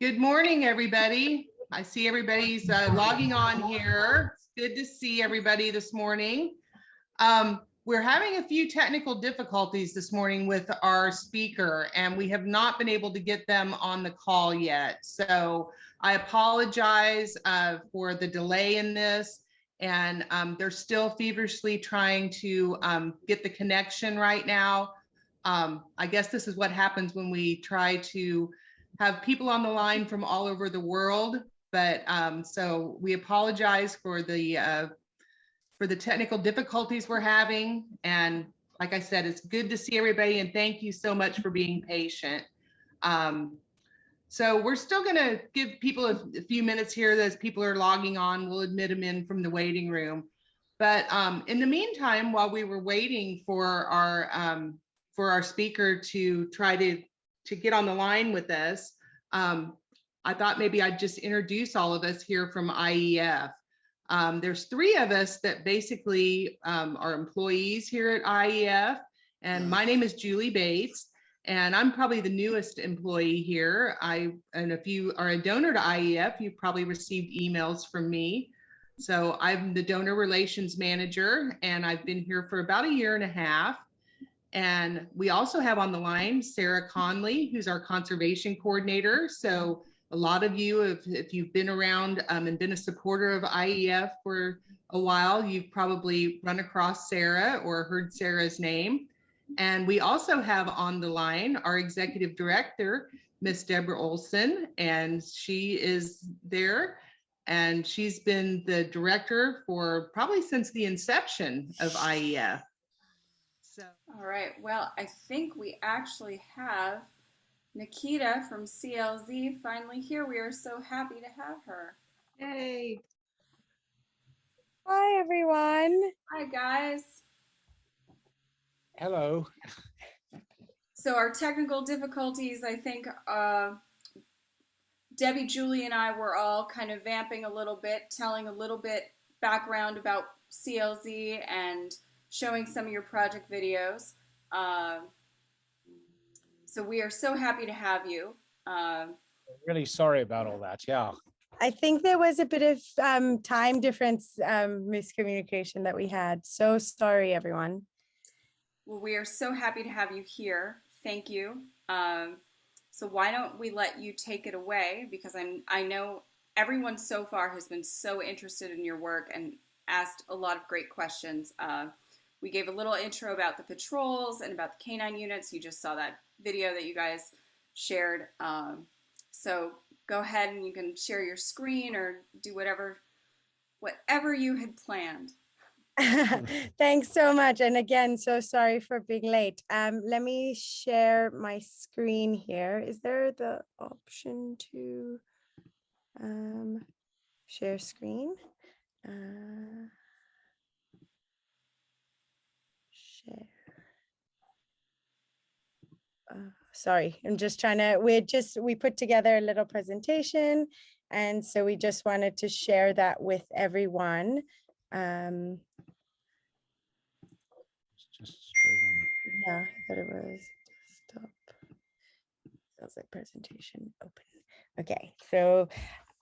Good morning, everybody. I see everybody's logging on here. It's good to see everybody this morning. We're having a few technical difficulties this morning with our speaker, and we have not been able to get them on the call yet. So I apologize for the delay in this, and they're still feverishly trying to get the connection right now. I guess this is what happens when we try to have people on the line from all over the world, but so we apologize for the technical difficulties we're having. And like I said, it's good to see everybody, and thank you so much for being patient. So we're still gonna give people a few minutes here as people are logging on. We'll admit them in from the waiting room. But in the meantime, while we were waiting for our speaker to try to get on the line with us, I thought maybe I'd just introduce all of us here from IEF. There's three of us that basically are employees here at IEF, and my name is Julie Bates, and I'm probably the newest employee here. And if you are a donor to IEF, you've probably received emails from me. So I'm the donor relations manager, and I've been here for about a year and a half. And we also have on the line Sarah Conley, who's our conservation coordinator. So a lot of you, if you've been around and been a supporter of IEF for a while, you've probably run across Sarah or heard Sarah's name. And we also have on the line our executive director, Miss Deborah Olson, and she is there. And she's been the director for probably since the inception of IEF. All right, well, I think we actually have Nikita from CLZ finally here. We are so happy to have her. Hey. Hi, everyone. Hi, guys. Hello. So our technical difficulties, I think Debbie, Julie, and I were all kind of vamping a little bit, telling a little bit background about CLZ and showing some of your project videos. So we are so happy to have you. Really sorry about all that. Yeah. I think there was a bit of time difference miscommunication that we had. So sorry, everyone. Well, we are so happy to have you here. Thank you. So why don't we let you take it away? Because I know everyone so far has been so interested in your work and asked a lot of great questions. We gave a little intro about the patrols and about the canine units. You just saw that video that you guys shared. So go ahead and you can share your screen or do whatever you had planned. Thanks so much. And again, so sorry for being late. Let me share my screen here. Is there the option to share screen? Share. Sorry, I'm just trying to, we put together a little presentation. And so we just wanted to share that with everyone. Yeah, I thought it was stop. Sounds like presentation open. Okay, so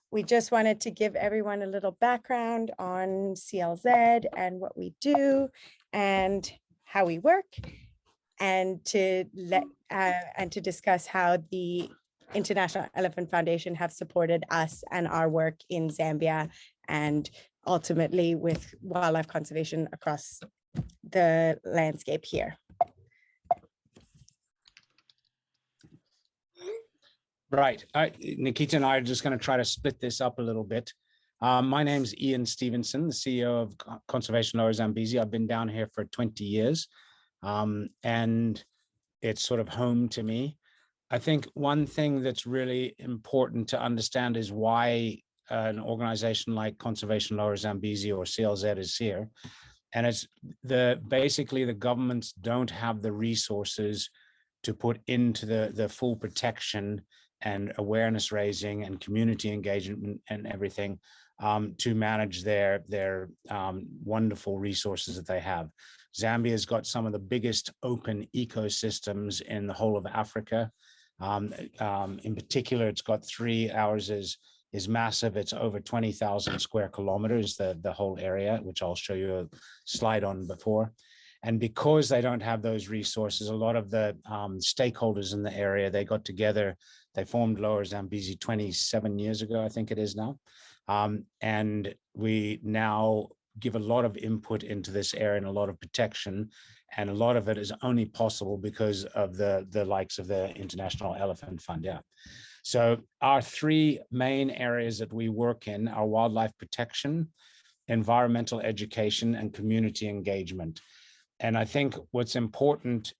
we just wanted to give everyone a little background on CLZ and what we do and how we work, and to discuss how the International Elephant Foundation have supported us and our work in Zambia and ultimately with wildlife conservation across the landscape here. Right. Nikita and I are just going to try to split this up a little bit. My name's Ian Stevenson, the CEO of Conservation Lower Zambezi. I've been down here for 20 years, and it's sort of home to me. I think one thing that's really important to understand is why an organization like Conservation Lower Zambezi, or CLZ, is here. And it's basically the governments don't have the resources to put into the full protection and awareness raising and community engagement and everything to manage their wonderful resources that they have. Zambia's got some of the biggest open ecosystems in the whole of Africa. In particular, it's got three. Ours is massive. It's over 20,000 square kilometers, the whole area, which I'll show you a slide on before. And because they don't have those resources, a lot of the stakeholders in the area, they got together, they formed Lower Zambezi 27 years ago, I think it is now. And we now give a lot of input into this area and a lot of protection. And a lot of it is only possible because of the likes of the International Elephant Fund. Yeah. So our three main areas that we work in are wildlife protection, environmental education, and community engagement. And I think what's important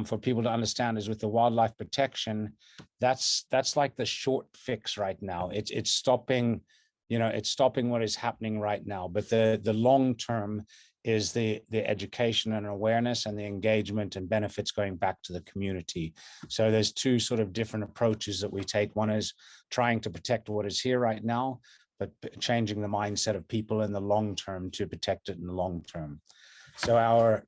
for people to understand is with the wildlife protection, that's like the short fix right now. It's stopping, it's stopping what is happening right now. But the long term is the education and awareness and the engagement and benefits going back to the community. So there's two sort of different approaches that we take. One is trying to protect what is here right now, but changing the mindset of people in the long term to protect it in the long term. So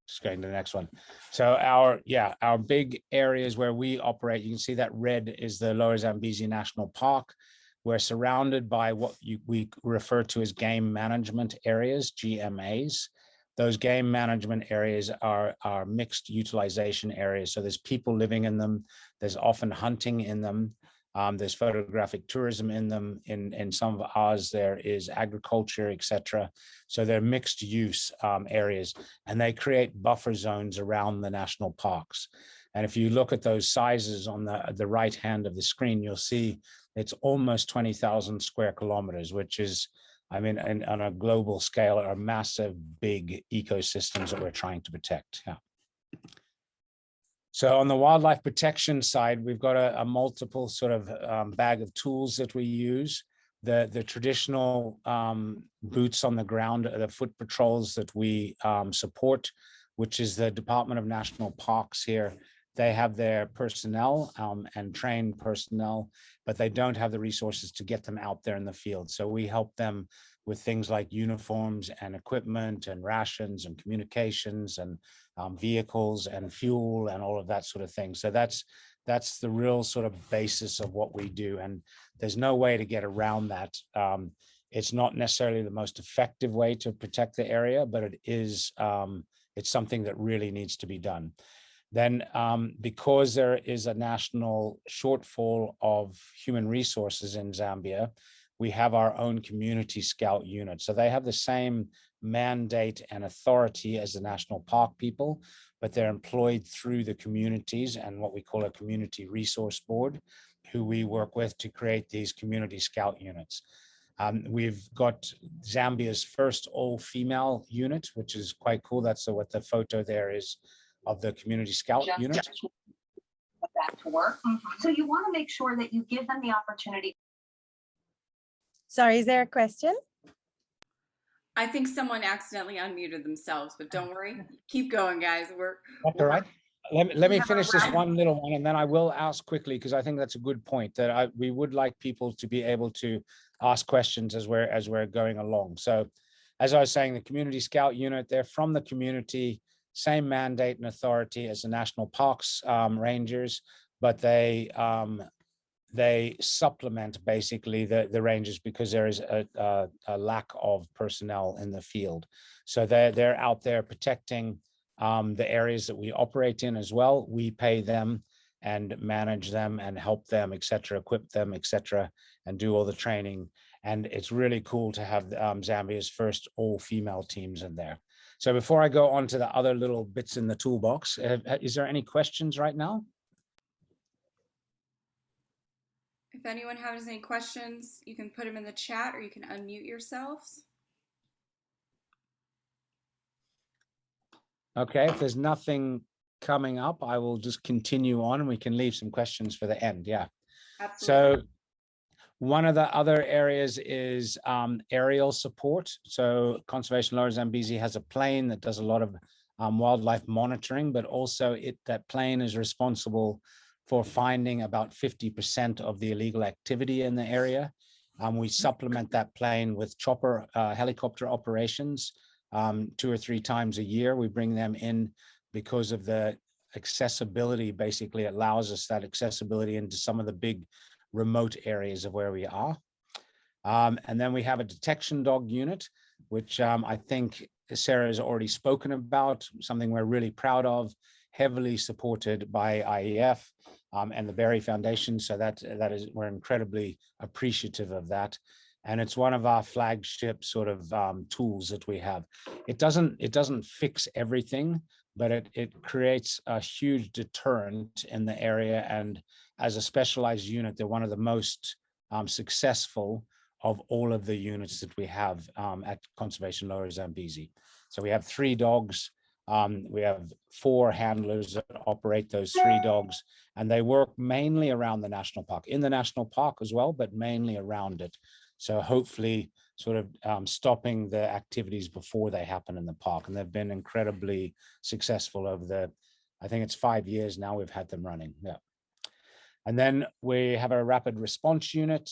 just going to the next one. So our big areas where we operate, you can see that red is the Lower Zambezi National Park. We're surrounded by what we refer to as game management areas, GMAs. Those game management areas are mixed utilization areas. So there's people living in them. There's often hunting in them. There's photographic tourism in them. In some of ours, there is agriculture, etc. So they're mixed use areas, and they create buffer zones around the national parks. And if you look at those sizes on the right hand of the screen, you'll see it's almost 20,000 square kilometers, which is, I mean, on a global scale, are massive, big ecosystems that we're trying to protect. Yeah. So on the wildlife protection side, we've got a multiple sort of bag of tools that we use. The traditional boots on the ground, the foot patrols that we support, which is the Department of National Parks here. They have their personnel and trained personnel, but they don't have the resources to get them out there in the field. So we help them with things like uniforms and equipment and rations and communications and vehicles and fuel and all of that sort of thing. So that's the real sort of basis of what we do. And there's no way to get around that. It's not necessarily the most effective way to protect the area, but it is, it's something that really needs to be done. Then because there is a national shortfall of human resources in Zambia, we have our own community scout unit. So they have the same mandate and authority as the national park people, but they're employed through the communities and what we call a community resource board, who we work with to create these community scout units. We've got Zambia's first all-female unit, which is quite cool. That's what the photo there is of the community scout unit. Back to work. So you want to make sure that you give them the opportunity. Sorry, is there a question? I think someone accidentally unmuted themselves, but don't worry. Keep going, guys. That's all right. Let me finish this one little one, and then I will ask quickly, because I think that's a good point, that we would like people to be able to ask questions as we're going along. So as I was saying, the community scout unit, they're from the community, same mandate and authority as the national parks rangers, but they supplement basically the rangers because there is a lack of personnel in the field. So they're out there protecting the areas that we operate in as well. We pay them and manage them and help them, etc., equip them, etc., and do all the training. And it's really cool to have Zambia's first all-female teams in there. So before I go on to the other little bits in the toolbox, is there any questions right now? If anyone has any questions, you can put them in the chat or you can unmute yourselves. Okay, if there's nothing coming up, I will just continue on and we can leave some questions for the end. Yeah. Absolutely. So one of the other areas is aerial support. So Conservation Lower Zambezi has a plane that does a lot of wildlife monitoring, but also that plane is responsible for finding about 50% of the illegal activity in the area. We supplement that plane with helicopter operations 2 or 3 times a year. We bring them in because of the accessibility basically allows us that accessibility into some of the big remote areas of where we are. And then we have a detection dog unit, which I think Sarah has already spoken about, something we're really proud of, heavily supported by IEF and the Berry Foundation. So that is, we're incredibly appreciative of that. And it's one of our flagship sort of tools that we have. It doesn't fix everything, but it creates a huge deterrent in the area. And as a specialized unit, they're one of the most successful of all of the units that we have at Conservation Lower Zambezi. So we have 3 dogs. We have 4 handlers that operate those 3 dogs, and they work mainly around the national park, in the national park as well, but mainly around it. So hopefully sort of stopping the activities before they happen in the park. And they've been incredibly successful over the, I think it's 5 years now we've had them running. Yeah. And then we have a rapid response unit.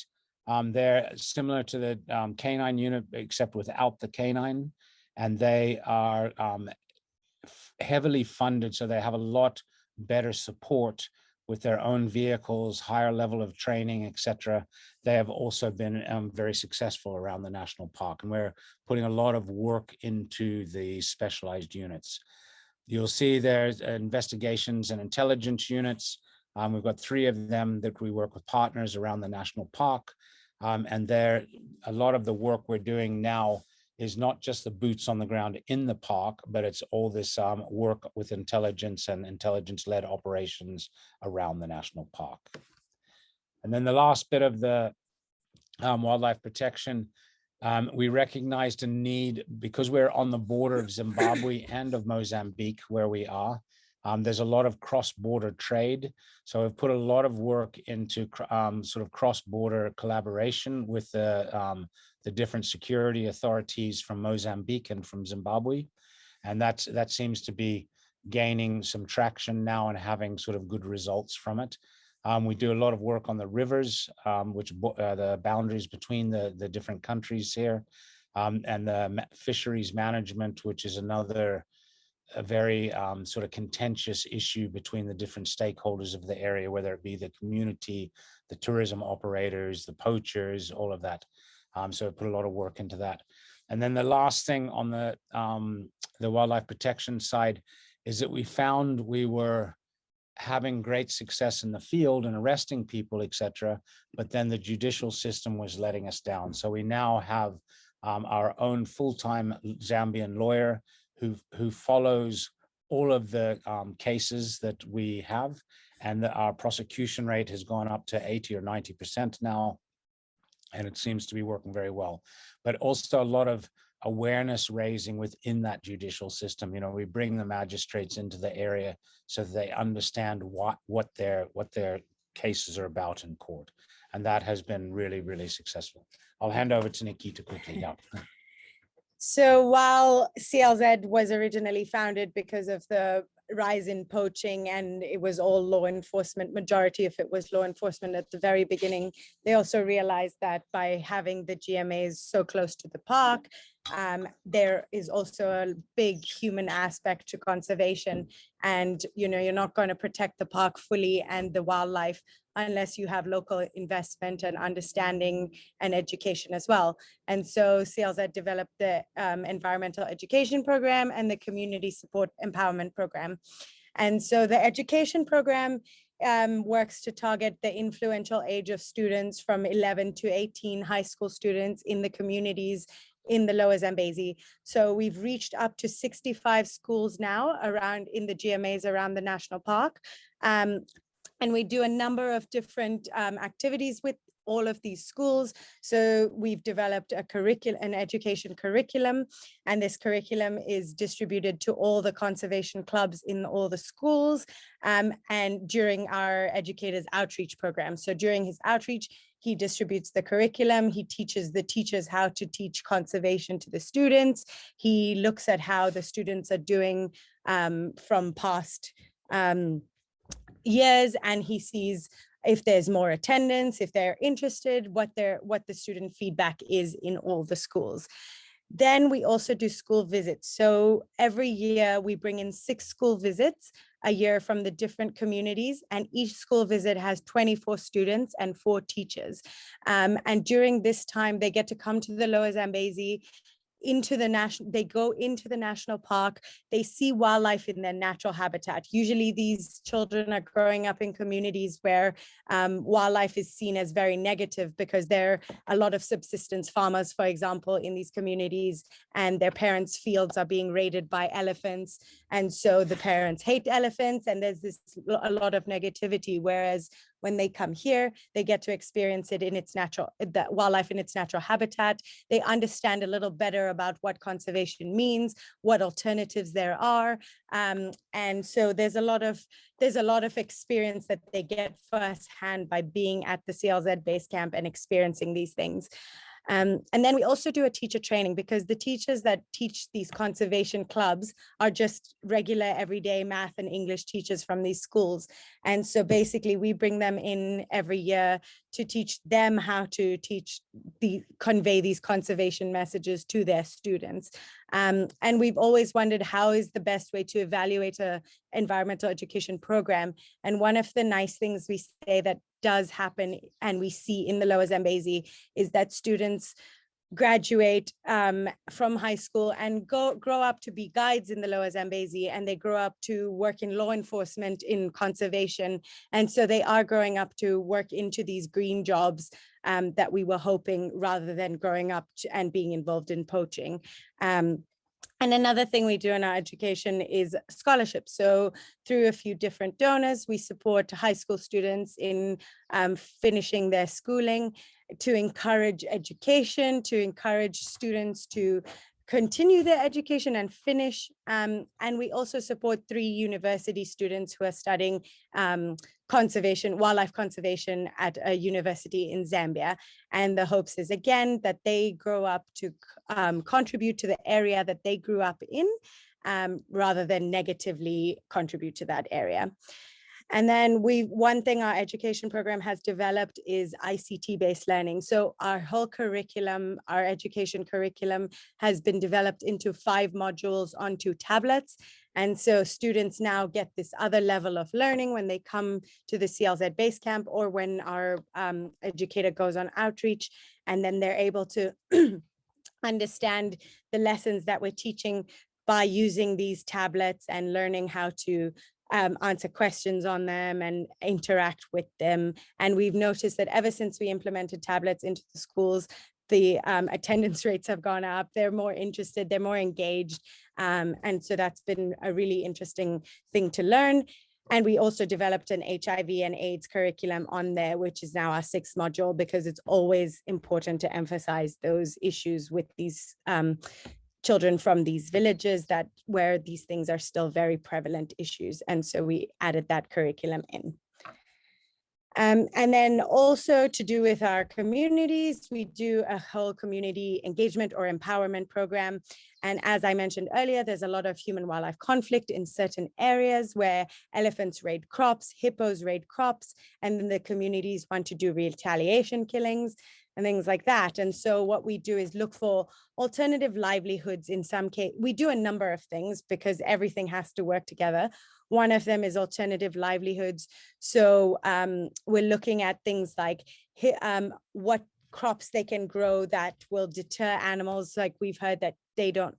They're similar to the canine unit, except without the canine. And they are heavily funded, so they have a lot better support with their own vehicles, higher level of training, etc. They have also been very successful around the national park, and we're putting a lot of work into the specialized units. You'll see there's investigations and intelligence units. We've got 3 of them that we work with partners around the national park. And there, a lot of the work we're doing now is not just the boots on the ground in the park, but it's all this work with intelligence and intelligence-led operations around the national park. And then the last bit of the wildlife protection, we recognized a need, because we're on the border of Zimbabwe and of Mozambique where we are. There's a lot of cross-border trade. So we've put a lot of work into sort of cross-border collaboration with the different security authorities from Mozambique and from Zimbabwe. And that seems to be gaining some traction now and having sort of good results from it. We do a lot of work on the rivers, which the boundaries between the different countries here, and the fisheries management, which is another a very sort of contentious issue between the different stakeholders of the area, whether it be the community, the tourism operators, the poachers, all of that. So I put a lot of work into that. And then the last thing on the wildlife protection side is that we found we were having great success in the field and arresting people, etc. But then the judicial system was letting us down. So we now have our own full-time Zambian lawyer who follows all of the cases that we have, and our prosecution rate has gone up to 80 or 90% now, and it seems to be working very well. But also a lot of awareness raising within that judicial system. You know, we bring the magistrates into the area so that they understand what their cases are about in court, and that has been really, really successful. I'll hand over to Nikita quickly. Yeah. So while CLZ was originally founded because of the rise in poaching, and it was all law enforcement, majority of it was law enforcement at the very beginning, they also realized that by having the GMAs so close to the park, there is also a big human aspect to conservation. And, you know, you're not going to protect the park fully and the wildlife unless you have local investment and understanding and education as well. And so CLZ developed the environmental education program and the community support empowerment program. And so the education program works to target the influential age of students from 11 to 18 high school students in the communities in the Lower Zambezi. So we've reached up to 65 schools now around in the GMAs around the national park. And we do a number of different activities with all of these schools. So we've developed an education curriculum, and this curriculum is distributed to all the conservation clubs in all the schools, and during our educators outreach program. So during his outreach, he distributes the curriculum. He teaches the teachers how to teach conservation to the students. He looks at how the students are doing from past years, and he sees if there's more attendance, if they're interested, what the student feedback is in all the schools. Then we also do school visits. So every year we bring in 6 school visits a year from the different communities, and each school visit has 24 students and 4 teachers. And during this time, they get to come to the Lower Zambezi, they go into the national park, they see wildlife in their natural habitat. Usually these children are growing up in communities where wildlife is seen as very negative, because there are a lot of subsistence farmers, for example, in these communities, and their parents' fields are being raided by elephants. And so the parents hate elephants, and there's a lot of negativity. Whereas when they come here, they get to experience it in its the wildlife in its natural habitat. They understand a little better about what conservation means, what alternatives there are. And so there's a lot of experience that they get firsthand by being at the CLZ base camp and experiencing these things. And then we also do a teacher training, because the teachers that teach these conservation clubs are just regular everyday math and English teachers from these schools. And so basically we bring them in every year to teach them how to convey these conservation messages to their students. And we've always wondered, how is the best way to evaluate an environmental education program? And one of the nice things we say that does happen and we see in the Lower Zambezi is that students graduate from high school and grow up to be guides in the Lower Zambezi, and they grow up to work in law enforcement in conservation. And so they are growing up to work into these green jobs that we were hoping, rather than growing up and being involved in poaching. And another thing we do in our education is scholarships. So through a few different donors, we support high school students in finishing their schooling, to encourage education, to encourage students to continue their education and finish. And we also support 3 university students who are studying wildlife conservation at a university in Zambia. And the hopes is, again, that they grow up to contribute to the area that they grew up in, rather than negatively contribute to that area. And then one thing our education program has developed is ICT-based learning. So our whole curriculum, our education curriculum, has been developed into 5 modules onto tablets. And so students now get this other level of learning when they come to the CLZ base camp, or when our educator goes on outreach, and then they're able to understand the lessons that we're teaching by using these tablets and learning how to answer questions on them and interact with them. And we've noticed that ever since we implemented tablets into the schools, the attendance rates have gone up. They're more interested, they're more engaged. And so that's been a really interesting thing to learn. And we also developed an HIV and AIDS curriculum on there, which is now our 6th module, because it's always important to emphasize those issues with these children from these villages where these things are still very prevalent issues. And so we added that curriculum in. And then also to do with our communities, we do a whole community engagement or empowerment program. And as I mentioned earlier, there's a lot of human wildlife conflict in certain areas where elephants raid crops, hippos raid crops, and then the communities want to do retaliation killings and things like that. And so what we do is look for alternative livelihoods. In some case, we do a number of things because everything has to work together. One of them is alternative livelihoods. So we're looking at things like what crops they can grow that will deter animals. Like we've heard that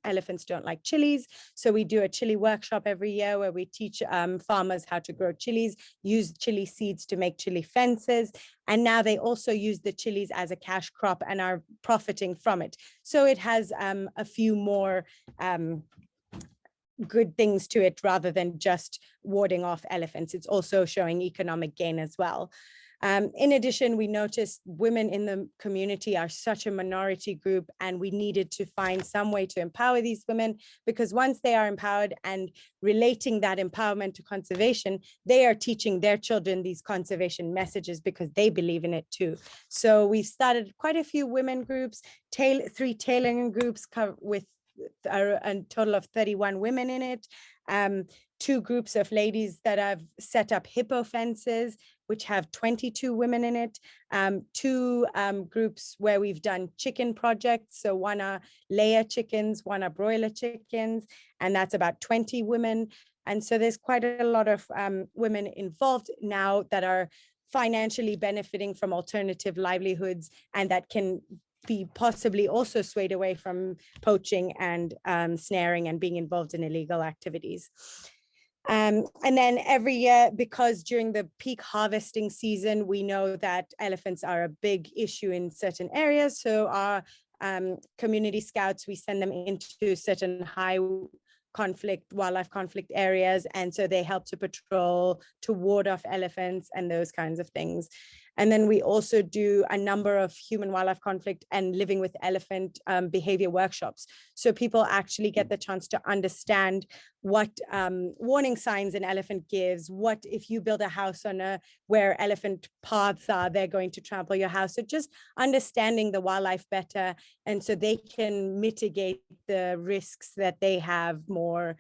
elephants don't like chilies. So we do a chili workshop every year where we teach farmers how to grow chilies, use chili seeds to make chili fences. And now they also use the chilies as a cash crop and are profiting from it. So it has a few more good things to it rather than just warding off elephants. It's also showing economic gain as well. In addition, we noticed women in the community are such a minority group, and we needed to find some way to empower these women, because once they are empowered and relating that empowerment to conservation, they are teaching their children these conservation messages because they believe in it too. So we've started quite a few women groups, 3 tailoring groups with a total of 31 women in it. 2 groups of ladies that have set up hippo fences, which have 22 women in it. 2 groups where we've done chicken projects. So one are layer chickens, one are broiler chickens, and that's about 20 women. And so there's quite a lot of women involved now that are financially benefiting from alternative livelihoods, and that can be possibly also swayed away from poaching and snaring and being involved in illegal activities. And then every year, because during the peak harvesting season, we know that elephants are a big issue in certain areas. So our community scouts, we send them into certain high wildlife conflict areas. And so they help to patrol, to ward off elephants and those kinds of things. And then we also do a number of human wildlife conflict and living with elephant behavior workshops. So people actually get the chance to understand what warning signs an elephant gives, what if you build a house on where elephant paths are, they're going to trample your house. So just understanding the wildlife better, and so they can mitigate the risks that they have more.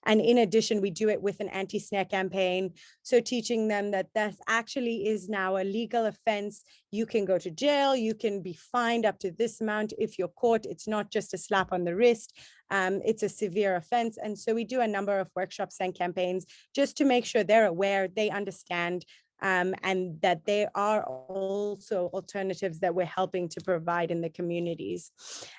And in addition, we do it with an anti-snare campaign. So teaching them that that actually is now a legal offense. You can go to jail, you can be fined up to this amount if you're caught. It's not just a slap on the wrist. It's a severe offense. And so we do a number of workshops and campaigns just to make sure they're aware, they understand, and that there are also alternatives that we're helping to provide in the communities.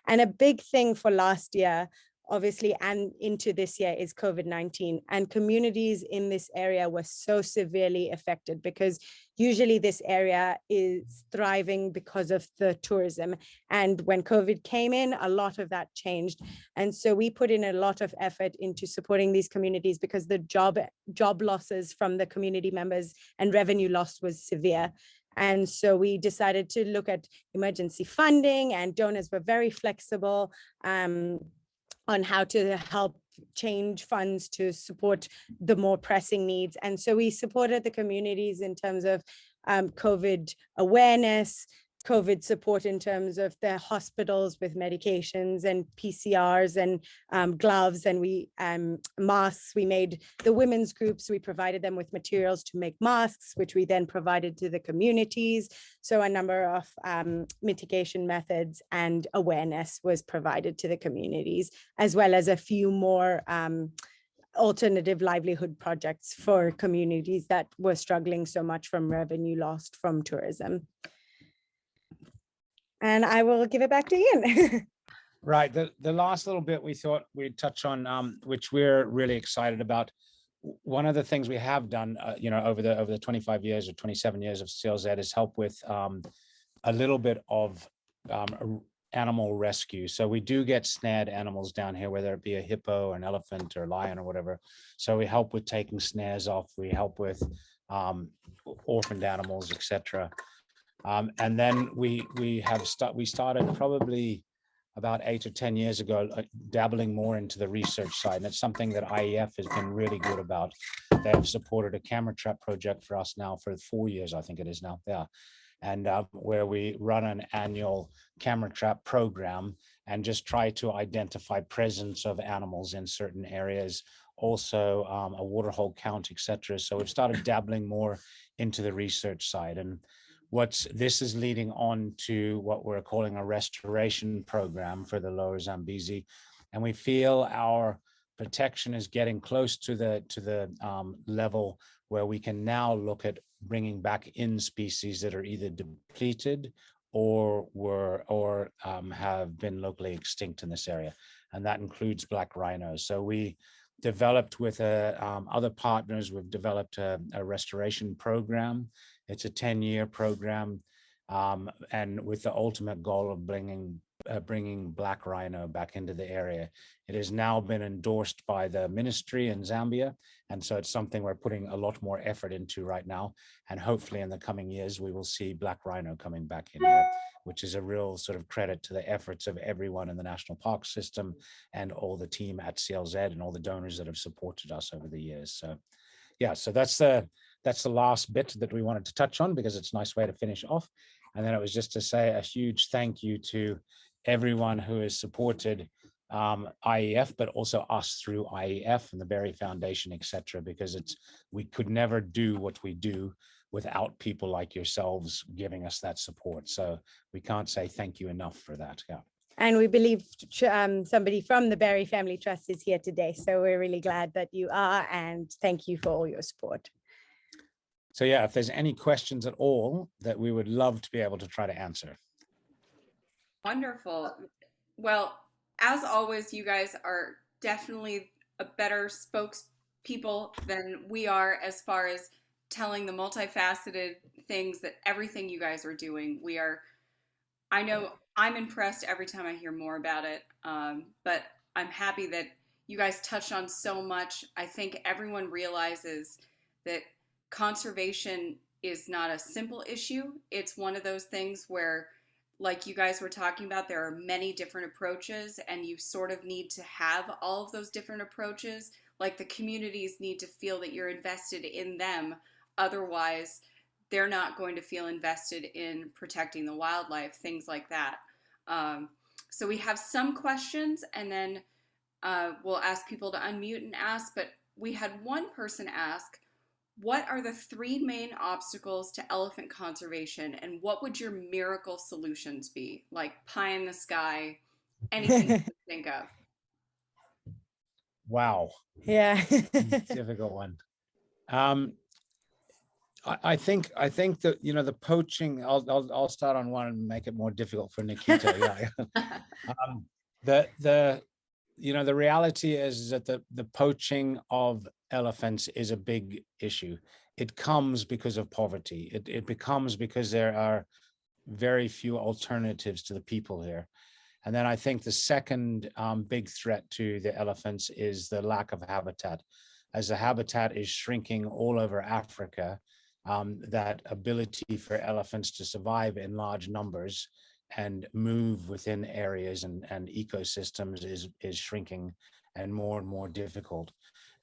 And a big thing for last year, obviously, and into this year, is COVID-19. And communities in this area were so severely affected because usually this area is thriving because of the tourism. And when COVID came in, a lot of that changed. And so we put in a lot of effort into supporting these communities because the job losses from the community members and revenue loss was severe. And so we decided to look at emergency funding, and donors were very flexible on how to help change funds to support the more pressing needs. And so we supported the communities in terms of COVID awareness, COVID support in terms of the hospitals with medications and PCRs and gloves, and we masks. We made the women's groups, we provided them with materials to make masks, which we then provided to the communities. So a number of mitigation methods and awareness was provided to the communities, as well as a few more alternative livelihood projects for communities that were struggling so much from revenue lost from tourism. And I will give it back to Ian. Right. The last little bit we thought we'd touch on, which we're really excited about. One of the things we have done, over the 25 years or 27 years of CLZ is help with a little bit of animal rescue. So we do get snared animals down here, whether it be a hippo, an elephant, or a lion, or whatever. So we help with taking snares off. We help with orphaned animals, etc. And then we started probably about 8 or 10 years ago, dabbling more into the research side. And it's something that IEF has been really good about. They have supported a camera trap project for us now for 4 years, I think it is now. Yeah. And where we run an annual camera trap program and just try to identify presence of animals in certain areas, also a waterhole count, etc. So we've started dabbling more into the research side. And this is leading on to what we're calling a restoration program for the Lower Zambezi. And we feel our protection is getting close to the level where we can now look at bringing back in species that are either depleted or have been locally extinct in this area. And that includes black rhinos. So we developed with other partners, we've developed a restoration program. It's a 10-year program, and with the ultimate goal of bringing black rhino back into the area. It has now been endorsed by the ministry in Zambia, and so it's something we're putting a lot more effort into right now. And hopefully in the coming years, we will see black rhino coming back in here, which is a real sort of credit to the efforts of everyone in the national park system and all the team at CLZ and all the donors that have supported us over the years. So yeah, so that's the last bit that we wanted to touch on, because it's a nice way to finish off. And then it was just to say a huge thank you to everyone who has supported IEF, but also us through IEF and the Berry Foundation, etc. Because we could never do what we do without people like yourselves giving us that support. So we can't say thank you enough for that. Yeah. And we believe somebody from the Berry Family Trust is here today. So we're really glad that you are, and thank you for all your support. So yeah, if there's any questions at all that we would love to be able to try to answer. Wonderful. Well, as always, you guys are definitely a better spokespeople than we are as far as telling the multifaceted things that everything you guys are doing. I know I'm impressed every time I hear more about it, but I'm happy that you guys touched on so much. I think everyone realizes that conservation is not a simple issue. It's one of those things where, like you guys were talking about, there are many different approaches, and you sort of need to have all of those different approaches. Like the communities need to feel that you're invested in them. Otherwise, they're not going to feel invested in protecting the wildlife, things like that. So we have some questions, and then we'll ask people to unmute and ask, but we had one person ask, what are the 3 main obstacles to elephant conservation, and what would your miracle solutions be? Like pie in the sky, anything you can think of. Wow. Yeah. Difficult one. I think that, you know, the poaching, I'll start on one and make it more difficult for Nikita. Yeah. You know, the reality is that the poaching of elephants is a big issue. It comes because of poverty. It becomes because there are very few alternatives to the people here. And then I think the second big threat to the elephants is the lack of habitat. As the habitat is shrinking all over Africa, that ability for elephants to survive in large numbers and move within areas and ecosystems is shrinking and more difficult.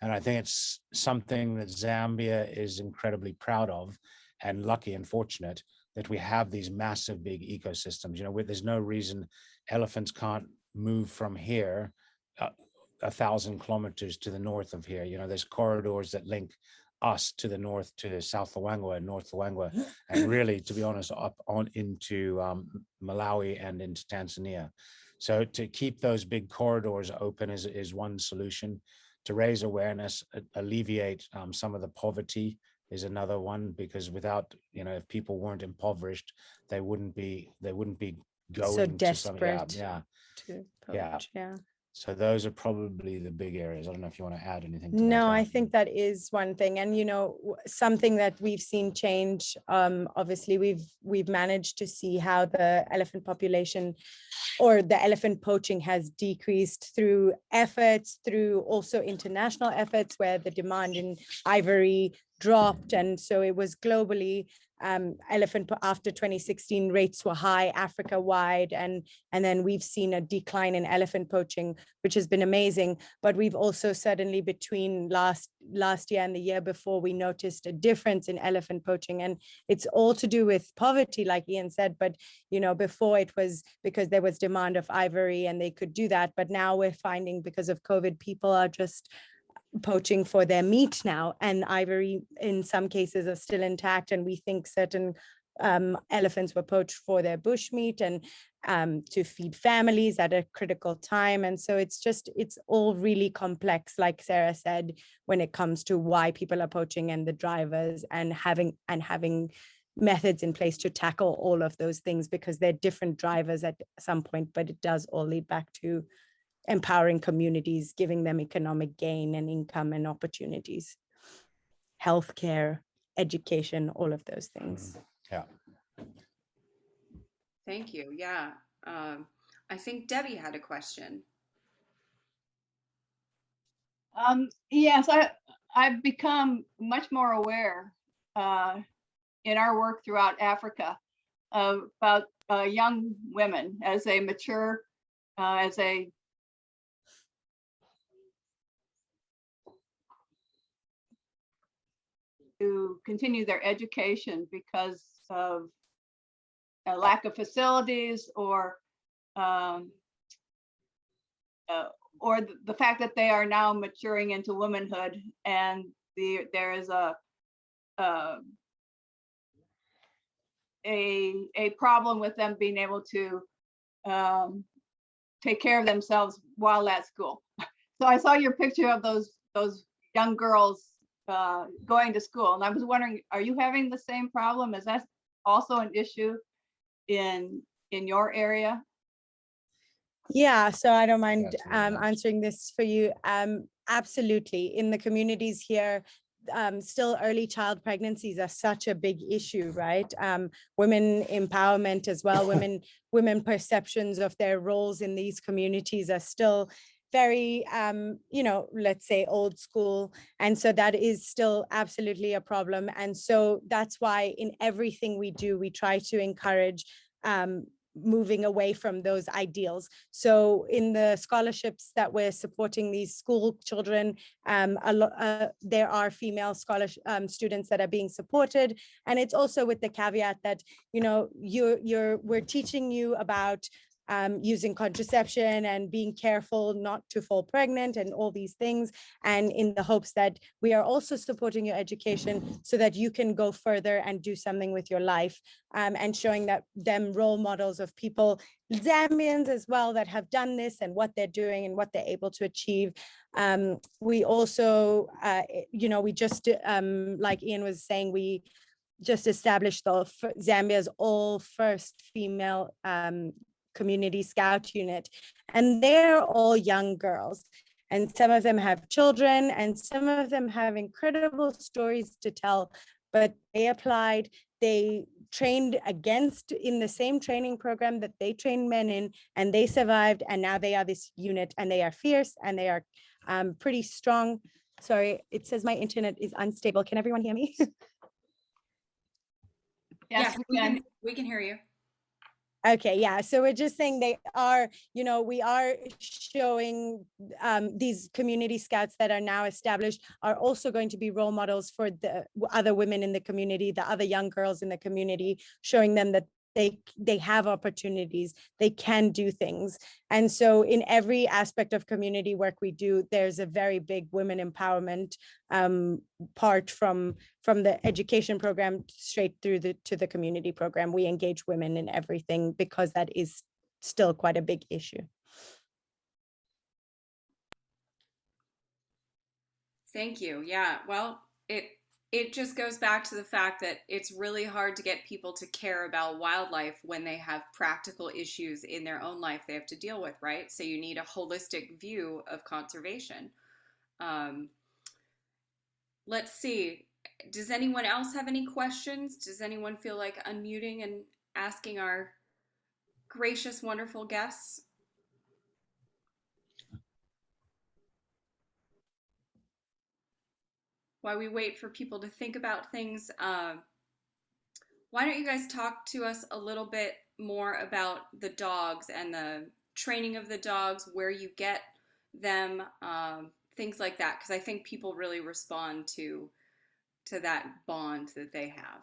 And I think it's something that Zambia is incredibly proud of and lucky and fortunate that we have these massive big ecosystems. You know, there's no reason elephants can't move from here 1,000 kilometers to the north of here. You know, there's corridors that link us to the north to South Luangwa and North Luangwa, and really, to be honest, up on into Malawi and into Tanzania. So to keep those big corridors open is one solution. To raise awareness, alleviate some of the poverty is another one, because without, you know, if people weren't impoverished, they wouldn't be going So to desperate some, yeah. to poach. Yeah. So those are probably the big areas. I don't know if you want to add anything to No, that. I think that is one thing. And, you know, something that we've seen change, obviously we've managed to see how the elephant population or the elephant poaching has decreased through efforts, through also international efforts where the demand in ivory dropped. And so it was globally after 2016 rates were high Africa wide, and then we've seen a decline in elephant poaching, which has been amazing. But we've also suddenly, between last year and the year before, we noticed a difference in elephant poaching, and it's all to do with poverty, like Ian said. But you know, before it was because there was demand of ivory and they could do that, but now we're finding because of COVID, people are just poaching for their meat now, and ivory in some cases are still intact, and we think certain elephants were poached for their bush meat and to feed families at a critical time. And so it's all really complex, like Sarah said, when it comes to why people are poaching and the drivers, and having methods in place to tackle all of those things, because they're different drivers at some point, but it does all lead back to empowering communities, giving them economic gain and income and opportunities, healthcare, education, all of those things. Yeah. Thank you. Yeah. I think Debbie had a question. Yes, I've become much more aware in our work throughout Africa about young women as they mature, as they to continue their education because of a lack of facilities or the fact that they are now maturing into womanhood, and there is a problem with them being able to take care of themselves while at school. So I saw your picture of those young girls going to school, and I was wondering, are you having the same problem? Is that also an issue in your area? Yeah, so I don't mind That's really nice. answering this for you. Absolutely. In the communities here, still early child pregnancies are such a big issue, right? Women empowerment as well, women perceptions of their roles in these communities are still very, let's say old school. And so that is still absolutely a problem. And so that's why in everything we do, we try to encourage moving away from those ideals. So in the scholarships that we're supporting these school children, there are female students that are being supported. And it's also with the caveat that, we're teaching you about using contraception and being careful not to fall pregnant and all these things. And in the hopes that we are also supporting your education so that you can go further and do something with your life, and showing them role models of people, Zambians as well, that have done this and what they're doing and what they're able to achieve. We also, we just, like Ian was saying, we just established Zambia's first female community scout unit, and they're all young girls, and some of them have children and some of them have incredible stories to tell. But they applied, they trained in the same training program that they trained men in, and they survived, and now they are this unit, and they are fierce and they are pretty strong. Sorry, it says my internet is unstable. Can everyone hear me? Yes, we can hear you. Okay, yeah. So we're just saying they are, we are showing these community scouts that are now established are also going to be role models for the other women in the community, the other young girls in the community, showing them that they have opportunities, they can do things. And so in every aspect of community work we do, there's a very big women empowerment part from the education program straight through to the community program. We engage women in everything because that is still quite a big issue. Thank you. Yeah, well, it just goes back to the fact that it's really hard to get people to care about wildlife when they have practical issues in their own life they have to deal with, right? So you need a holistic view of conservation. Let's see. Does anyone else have any questions? Does anyone feel like unmuting and asking our gracious, wonderful guests? While we wait for people to think about things, why don't you guys talk to us a little bit more about the dogs and the training of the dogs, where you get them, things like that, because I think people really respond to that bond that they have.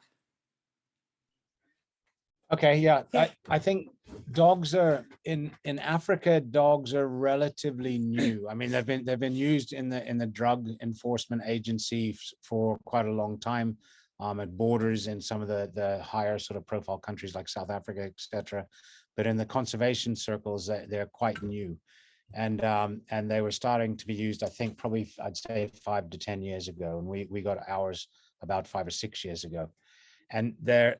Okay, yeah, I think dogs are in Africa. Dogs are relatively new. I mean, they've been used in the drug enforcement agency for quite a long time, at borders in some of the higher sort of profile countries like South Africa, etc. But in the conservation circles, they're quite new, and they were starting to be used, I think, probably I'd say 5 to 10 years ago, and we got ours about 5 or 6 years ago, and they're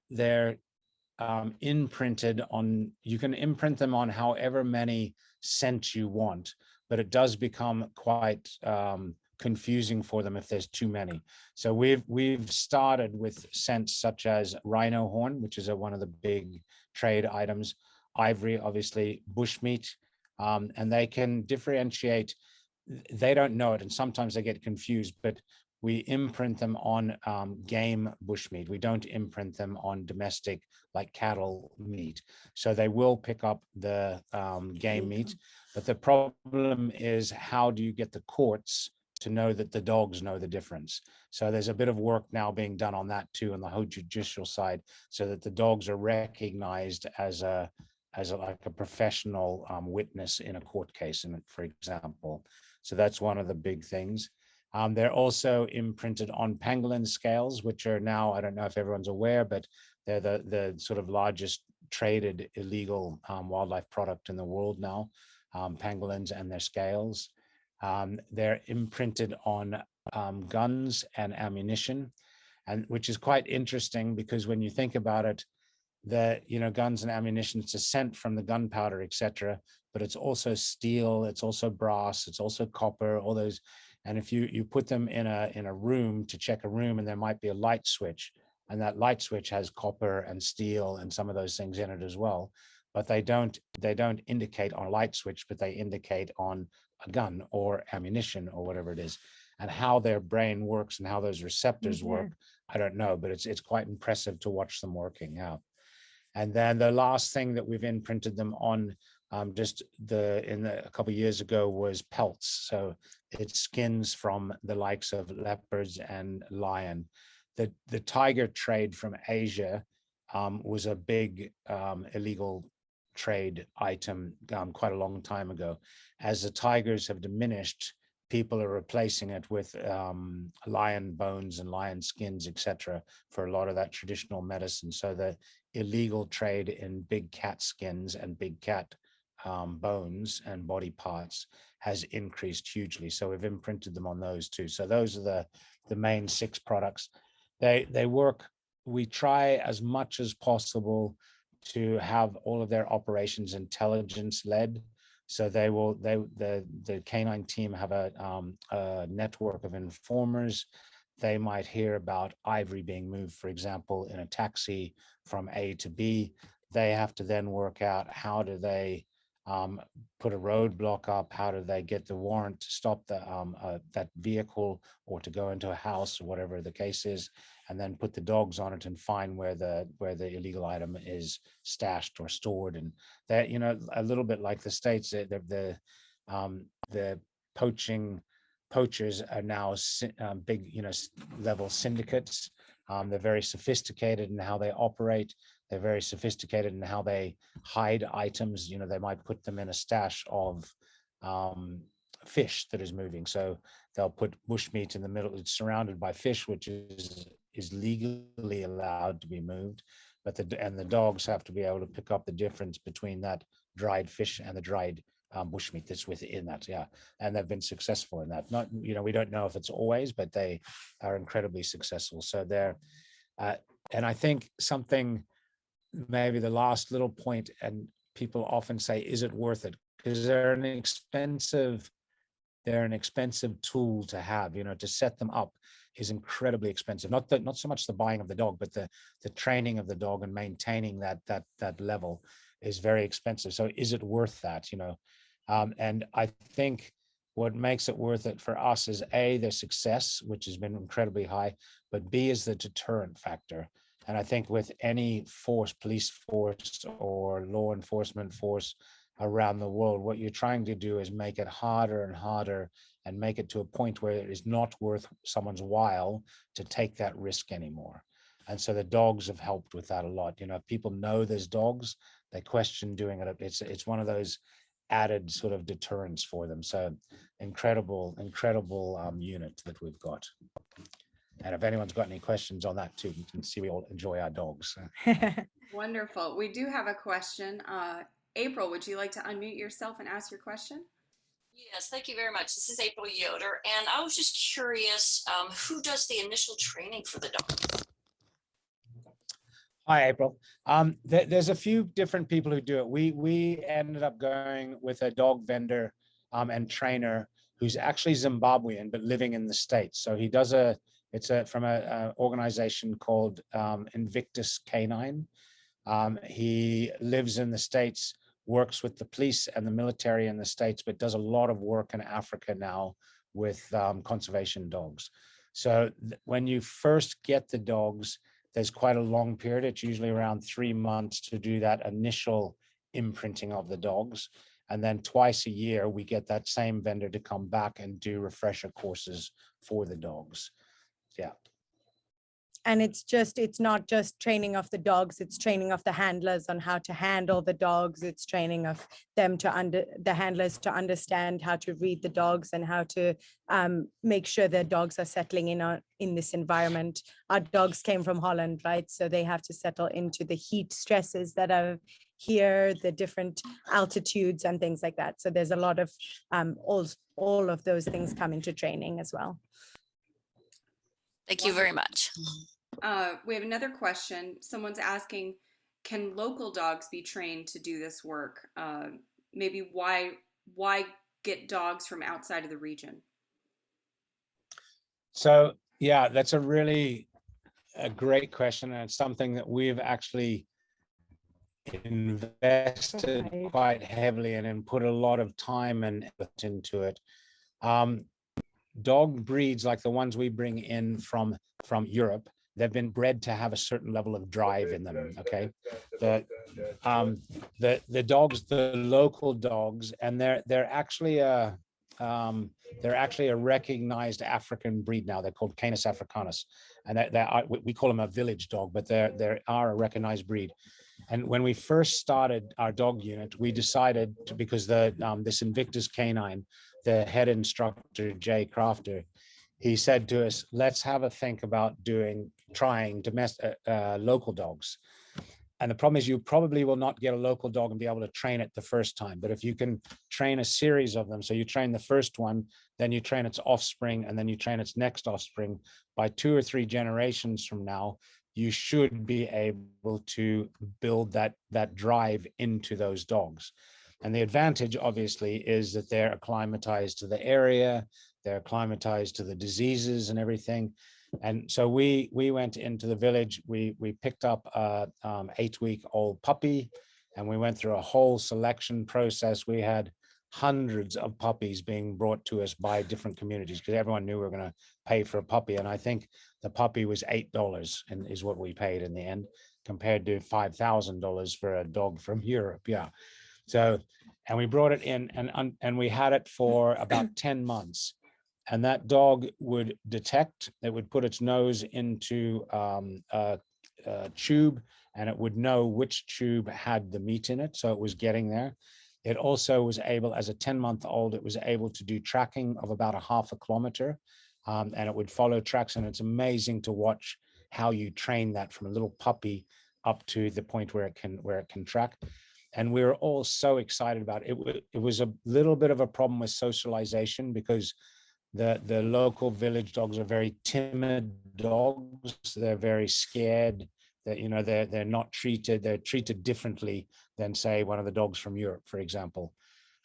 imprinted on, you can imprint them on however many scents you want, but it does become quite confusing for them if there's too many. So we've started with scents such as rhino horn, which is one of the big trade items, ivory, obviously, bushmeat, and they can differentiate. They don't know it, and sometimes they get confused, but we imprint them on game bushmeat. We don't imprint them on domestic, like cattle meat. So they will pick up the game meat. But the problem is, how do you get the courts to know that the dogs know the difference? So there's a bit of work now being done on that too, on the whole judicial side, so that the dogs are recognized as a like a professional witness in a court case, for example. So that's one of the big things. They're also imprinted on pangolin scales, which are now, I don't know if everyone's aware, but they're the sort of largest traded illegal wildlife product in the world now, pangolins and their scales. They're imprinted on guns and ammunition, and which is quite interesting because when you think about it, guns and ammunition, it's a scent from the gunpowder, etc. But it's also steel, it's also brass, it's also copper, all those. And if you put them in a room to check a room, and there might be a light switch, and that light switch has copper and steel and some of those things in it as well, but they don't indicate on a light switch, but they indicate on a gun or ammunition or whatever it is. And how their brain works and how those receptors work, I don't know, but it's quite impressive to watch them working. Yeah. And then the last thing that we've imprinted them on a couple of years ago was pelts. So it's skins from the likes of leopards and lion. The tiger trade from Asia was a big illegal trade item quite a long time ago. As the tigers have diminished, people are replacing it with lion bones and lion skins, etc., for a lot of that traditional medicine. So the illegal trade in big cat skins and big cat bones and body parts has increased hugely. So we've imprinted them on those too. So those are the main 6 products. They work. We try as much as possible to have all of their operations intelligence led. So the canine team have a network of informers. They might hear about ivory being moved, for example, in a taxi from A to B. They have to then work out how do they put a roadblock up, how do they get the warrant to stop that vehicle or to go into a house or whatever the case is, and then put the dogs on it and find where the illegal item is stashed or stored. And that, a little bit like the States, the poachers are now big, level syndicates. They're very sophisticated in how they operate. They're very sophisticated in how they hide items. They might put them in a stash of fish that is moving. So they'll put bushmeat in the middle. It's surrounded by fish, which is legally allowed to be moved. But the dogs have to be able to pick up the difference between that dried fish and the dried bushmeat that's within that. Yeah. And they've been successful in that. Not, we don't know if it's always, but they are incredibly successful. So they're, and I think something, maybe the last little point, and people often say, is it worth it? Because they're an expensive tool to have. To set them up is incredibly expensive. Not so much the buying of the dog, but the training of the dog and maintaining that level is very expensive. So is it worth that? And I think what makes it worth it for us is A, the success, which has been incredibly high, but B is the deterrent factor. And I think with any force, police force or law enforcement force around the world, what you're trying to do is make it harder and harder and make it to a point where it is not worth someone's while to take that risk anymore. And so the dogs have helped with that a lot. If people know there's dogs, they question doing it. It's one of those added sort of deterrents for them. So incredible unit that we've got. And if anyone's got any questions on that too, you can see we all enjoy our dogs. Wonderful. We do have a question. April, would you like to unmute yourself and ask your question? Yes, thank you very much. This is April Yoder, and I was just curious, who does the initial training for the dogs? Hi, April. There's a few different people who do it. We ended up going with a dog vendor and trainer who's actually Zimbabwean, but living in the States. So he does from an organization called Invictus Canine. He lives in the States, works with the police and the military in the States, but does a lot of work in Africa now with conservation dogs. So when you first get the dogs, there's quite a long period. It's usually around 3 months to do that initial imprinting of the dogs. And then twice a year, we get that same vendor to come back and do refresher courses for the dogs. Yeah. and it's not just training of the dogs, it's training of the handlers on how to handle the dogs. It's training of them the handlers to understand how to read the dogs and how to make sure their dogs are settling in this environment. Our dogs came from Holland, right? So they have to settle into the heat stresses that are here, the different altitudes and things like that. So there's a lot of all of those things come into training as well. Thank you very much. We have another question. Someone's asking, can local dogs be trained to do this work? Maybe why get dogs from outside of the region? So yeah, that's a great question, and it's something that we've actually invested quite heavily in and put a lot of time and effort into it. Dog breeds like the ones we bring in from Europe, they've been bred to have a certain level of drive in them. Okay, the dogs, the local dogs, and they're actually a recognized African breed now. They're called Canis africanus, and we call them a village dog, but they are a recognized breed. And when we first started our dog unit, we decided to, because this Invictus canine, the head instructor, Jay Crafter, he said to us, let's have a think about trying domestic local dogs. And the problem is you probably will not get a local dog and be able to train it the first time. But if you can train a series of them, so you train the first one, then you train its offspring, and then you train its next offspring, by 2 or 3 generations from now, you should be able to build that drive into those dogs. And the advantage, obviously, is that they're acclimatized to the area, they're acclimatized to the diseases and everything. And so we went into the village, we picked up a 8-week-old puppy, and we went through a whole selection process. We had hundreds of puppies being brought to us by different communities because everyone knew we were going to pay for a puppy. And I think the puppy was $8 and is what we paid in the end, compared to $5,000 for a dog from Europe. Yeah. So, and we brought it in and we had it for about 10 months. And that dog would detect, it would put its nose into a tube, and it would know which tube had the meat in it. So it was getting there. It also was able, as a 10-month-old, it was able to do tracking of about 0.5 kilometer, and it would follow tracks. And it's amazing to watch how you train that from a little puppy up to the point where it can track. And we were all so excited about it. It was a little bit of a problem with socialization because the local village dogs are very timid dogs. They're very scared. That they're not treated. They're treated differently than, say, one of the dogs from Europe, for example.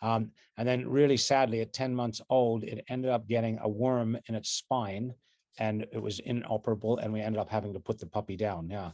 And then, really sadly, at 10 months old, it ended up getting a worm in its spine, and it was inoperable. And we ended up having to put the puppy down. Yeah,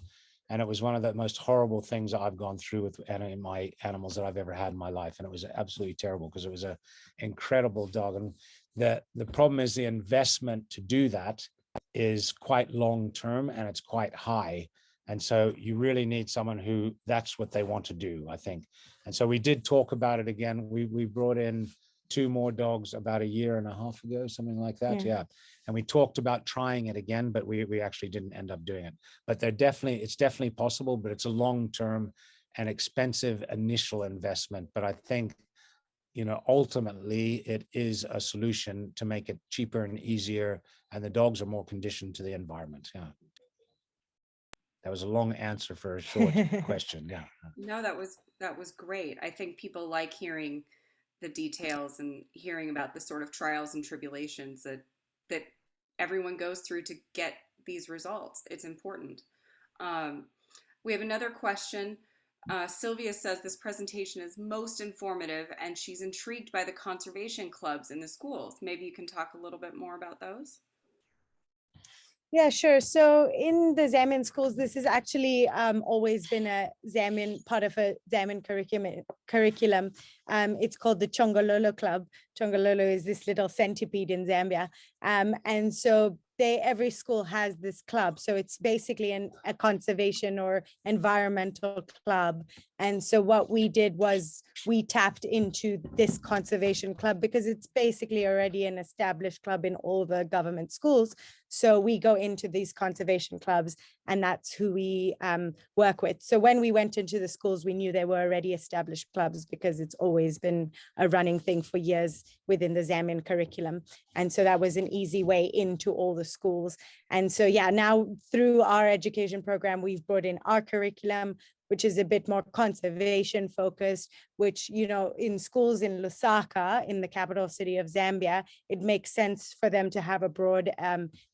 and it was one of the most horrible things I've gone through with any of my animals that I've ever had in my life, and it was absolutely terrible because it was an incredible dog. And the problem is the investment to do that is quite long term and it's quite high. And so you really need someone who that's what they want to do, I think. And so we did talk about it again. We brought in 2 more dogs about 1.5 years ago, something like that. Yeah. And we talked about trying it again, but we actually didn't end up doing it. But it's definitely possible, but it's a long-term and expensive initial investment. But I think, ultimately it is a solution to make it cheaper and easier, and the dogs are more conditioned to the environment. Yeah. That was a long answer for a short question. Yeah. No, that was great. I think people like hearing the details and hearing about the sort of trials and tribulations that everyone goes through to get these results. It's important. We have another question. Sylvia says this presentation is most informative and she's intrigued by the conservation clubs in the schools. Maybe you can talk a little bit more about those. Yeah, sure. So in the Zambian schools, this has actually always been a Zambian part of a Zambian curriculum. It's called the Chongololo Club. Chongololo is this little centipede in Zambia. And so every school has this club. So it's basically a conservation or environmental club. And so what we did was we tapped into this conservation club because it's basically already an established club in all the government schools. So we go into these conservation clubs, and that's who we work with. So when we went into the schools, we knew they were already established clubs because it's always been a running thing for years within the Zambian curriculum. And so that was an easy way into all the schools. And so, yeah, now through our education program, we've brought in our curriculum, which is a bit more conservation focused, which, you know, in schools in Lusaka, in the capital city of Zambia, it makes sense for them to have a broad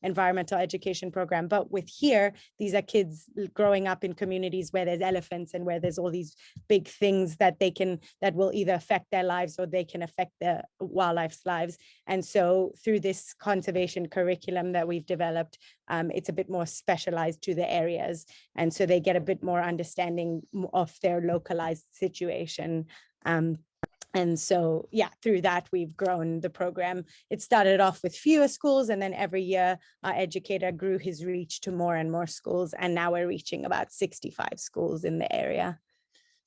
environmental education program. But with here, these are kids growing up in communities where there's elephants and where there's all these big things that will either affect their lives or they can affect the wildlife's lives. And so through this conservation curriculum that we've developed, it's a bit more specialized to the areas. And so they get a bit more understanding of their localized situation. And so, yeah, through that, we've grown the program. It started off with fewer schools, and then every year our educator grew his reach to more and more schools. And now we're reaching about 65 schools in the area.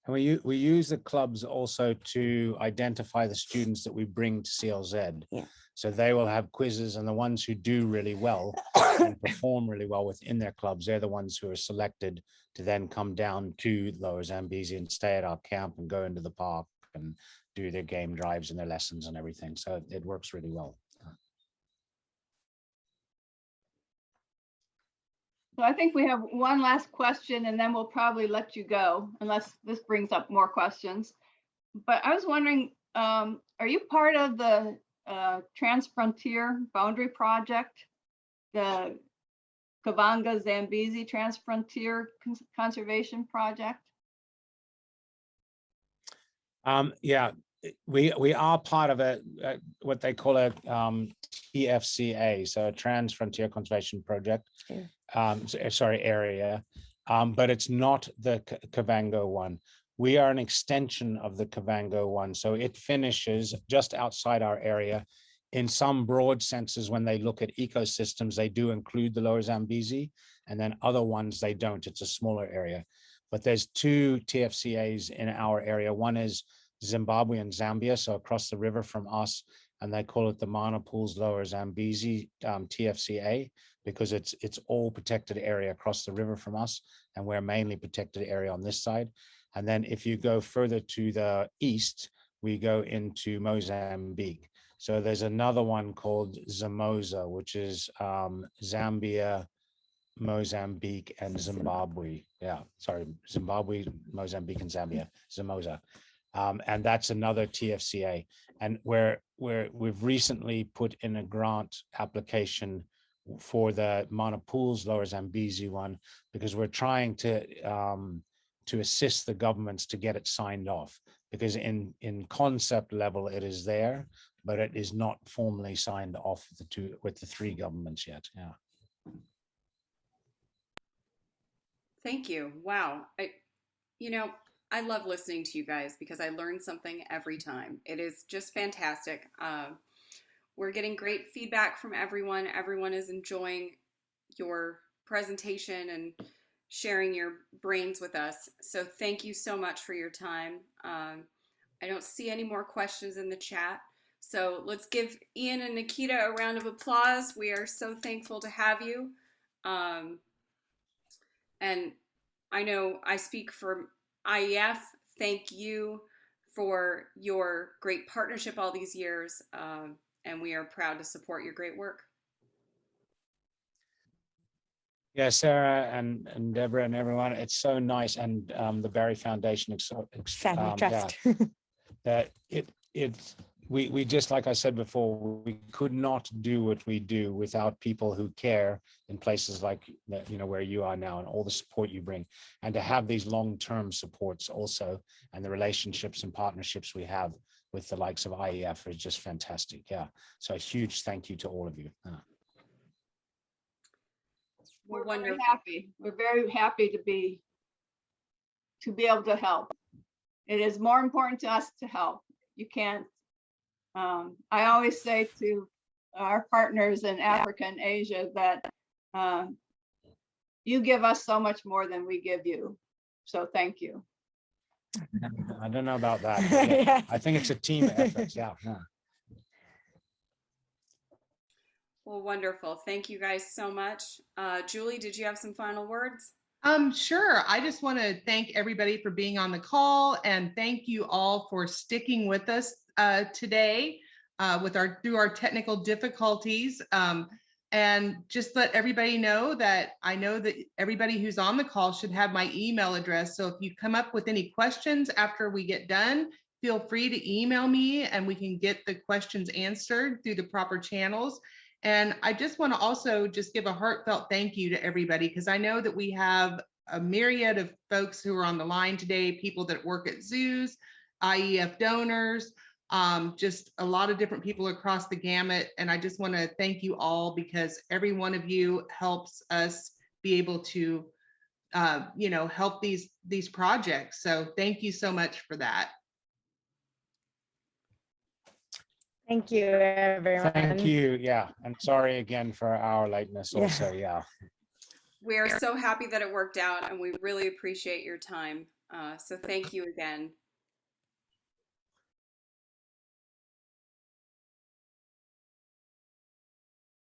And we use the clubs also to identify the students that we bring to CLZ. Yeah. So they will have quizzes, and the ones who do really well and perform really well within their clubs, they're the ones who are selected to then come down to Lower Zambezi and stay at our camp and go into the park and do their game drives and their lessons and everything. So it works really well. So I think we have one last question, and then we'll probably let you go unless this brings up more questions. But I was wondering, are you part of the Transfrontier Boundary Project, the Kavanga Zambezi Transfrontier Conservation Project? Yeah, we are part of what they call a TFCA, so a Trans Frontier Conservation Project. Yeah. Area, but it's not the Kavango one. We are an extension of the Kavango one, so it finishes just outside our area. In some broad senses, when they look at ecosystems, they do include the Lower Zambezi, and then other ones they don't. It's a smaller area. But there's two TFCAs in our area. One is Zimbabwe and Zambia, so across the river from us, and they call it the Mana Pools Lower Zambezi TFCA, because it's all protected area across the river from us, and we're mainly protected area on this side. And then if you go further to the east, we go into Mozambique. So there's another one called Zamoza, which is Zambia, Mozambique, and Zimbabwe. Yeah, sorry, Zimbabwe, Mozambique, and Zambia, Zamoza. And that's another TFCA. And we've recently put in a grant application for the Mana Pools Lower Zambezi one, because we're trying to assist the governments to get it signed off, because in concept level it is there, but it is not formally signed off with the three governments yet. Yeah. Thank you. Wow. I love listening to you guys because I learn something every time. It is just fantastic. We're getting great feedback from everyone. Everyone is enjoying your presentation and sharing your brains with us. So thank you so much for your time. I don't see any more questions in the chat. So let's give Ian and Nikita a round of applause. We are so thankful to have you. And I know I speak for IEF. Thank you for your great partnership all these years. And we are proud to support your great work. Yeah, Sarah and Deborah and everyone, it's so nice. And the Barry Foundation, Family Trust. That we just, like I said before, we could not do what we do without people who care in places like where you are now, and all the support you bring, and to have these long-term supports also, and the relationships and partnerships we have with the likes of IEF is just fantastic. Yeah, so a huge thank you to all of you. We're very happy. We're very happy to be able to help. It is more important to us to help. You can't. I always say to our partners in Africa and Asia that you give us so much more than we give you. So thank you. I don't know about that. but yeah, Yeah. I think it's a team effort. Yeah. Well, wonderful. Thank you guys so much. Julie, did you have some final words? Sure. I just want to thank everybody for being on the call, and thank you all for sticking with us today through our technical difficulties. And just let everybody know that I know that everybody who's on the call should have my email address. So if you come up with any questions after we get done, feel free to email me and we can get the questions answered through the proper channels. And I just want to also just give a heartfelt thank you to everybody, because I know that we have a myriad of folks who are on the line today, people that work at zoos, IEF donors, just a lot of different people across the gamut. And I just want to thank you all, because every one of you helps us be able to, help these projects. So thank you so much for that. Thank you, everyone. Thank you. Yeah. And sorry again for our lateness Yeah. also. Yeah. We are so happy that it worked out, and we really appreciate your time. So thank you again.